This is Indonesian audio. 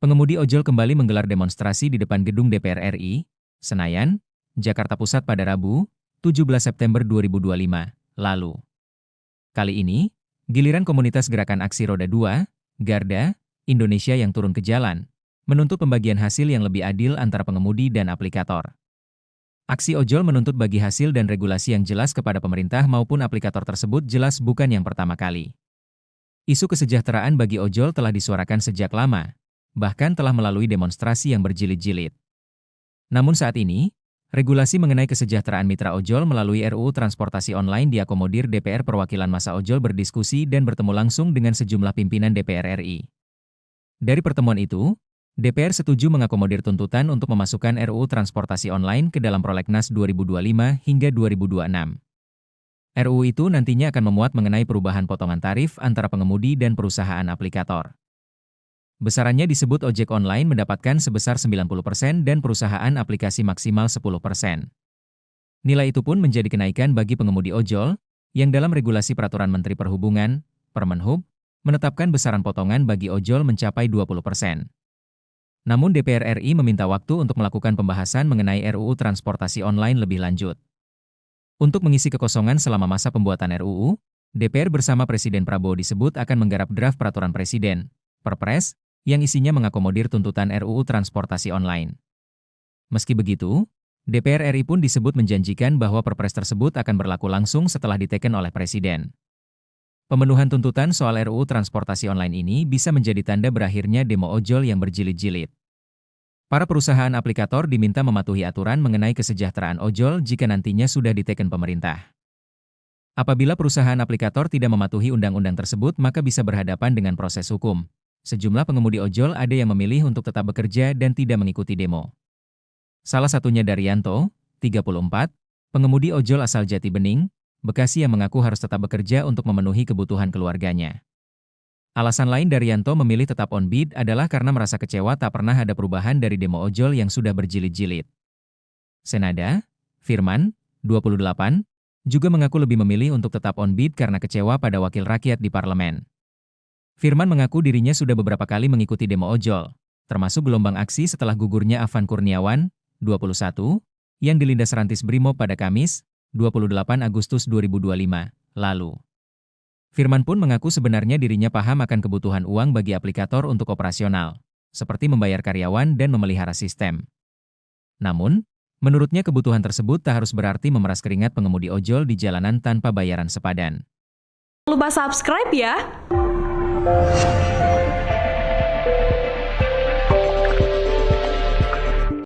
Pengemudi ojol kembali menggelar demonstrasi di depan gedung DPR RI, Senayan, Jakarta Pusat pada Rabu, 17 September 2025, lalu. Kali ini, giliran komunitas Gerakan Aksi Roda 2, Garda, Indonesia yang turun ke jalan, menuntut pembagian hasil yang lebih adil antara pengemudi dan aplikator. Aksi ojol menuntut bagi hasil dan regulasi yang jelas kepada pemerintah maupun aplikator tersebut jelas bukan yang pertama kali. Isu kesejahteraan bagi ojol telah disuarakan sejak lama, bahkan telah melalui demonstrasi yang berjilid-jilid. Namun saat ini, regulasi mengenai kesejahteraan mitra ojol melalui RUU Transportasi Online diakomodir DPR. Perwakilan massa ojol berdiskusi dan bertemu langsung dengan sejumlah pimpinan DPR RI. Dari pertemuan itu, DPR setuju mengakomodir tuntutan untuk memasukkan RUU Transportasi Online ke dalam Prolegnas 2025 hingga 2026. RUU itu nantinya akan memuat mengenai perubahan potongan tarif antara pengemudi dan perusahaan aplikator. Besarannya disebut ojek online mendapatkan sebesar 90% dan perusahaan aplikasi maksimal 10%. Nilai itu pun menjadi kenaikan bagi pengemudi ojol, yang dalam regulasi Peraturan Menteri Perhubungan, Permenhub, menetapkan besaran potongan bagi ojol mencapai 20%. Namun DPR RI meminta waktu untuk melakukan pembahasan mengenai RUU Transportasi Online lebih lanjut. Untuk mengisi kekosongan selama masa pembuatan RUU, DPR bersama Presiden Prabowo disebut akan menggarap draft Peraturan Presiden, Perpres, yang isinya mengakomodir tuntutan RUU Transportasi Online. Meski begitu, DPR RI pun disebut menjanjikan bahwa Perpres tersebut akan berlaku langsung setelah diteken oleh Presiden. Pemenuhan tuntutan soal RUU Transportasi Online ini bisa menjadi tanda berakhirnya demo ojol yang berjilid-jilid. Para perusahaan aplikator diminta mematuhi aturan mengenai kesejahteraan ojol jika nantinya sudah diteken pemerintah. Apabila perusahaan aplikator tidak mematuhi undang-undang tersebut, maka bisa berhadapan dengan proses hukum. Sejumlah pengemudi ojol ada yang memilih untuk tetap bekerja dan tidak mengikuti demo. Salah satunya Daryanto, 34, pengemudi ojol asal Jati Bening, Bekasi yang mengaku harus tetap bekerja untuk memenuhi kebutuhan keluarganya. Alasan lain Daryanto memilih tetap on bid adalah karena merasa kecewa tak pernah ada perubahan dari demo ojol yang sudah berjilid-jilid. Senada, Firman, 28, juga mengaku lebih memilih untuk tetap on bid karena kecewa pada wakil rakyat di parlemen. Firman mengaku dirinya sudah beberapa kali mengikuti demo ojol, termasuk gelombang aksi setelah gugurnya Afan Kurniawan, 21, yang dilindas Rantis Brimob pada Kamis, 28 Agustus 2025, lalu. Firman pun mengaku sebenarnya dirinya paham akan kebutuhan uang bagi aplikator untuk operasional, seperti membayar karyawan dan memelihara sistem. Namun, menurutnya kebutuhan tersebut tak harus berarti memeras keringat pengemudi ojol di jalanan tanpa bayaran sepadan. Jangan lupa subscribe ya!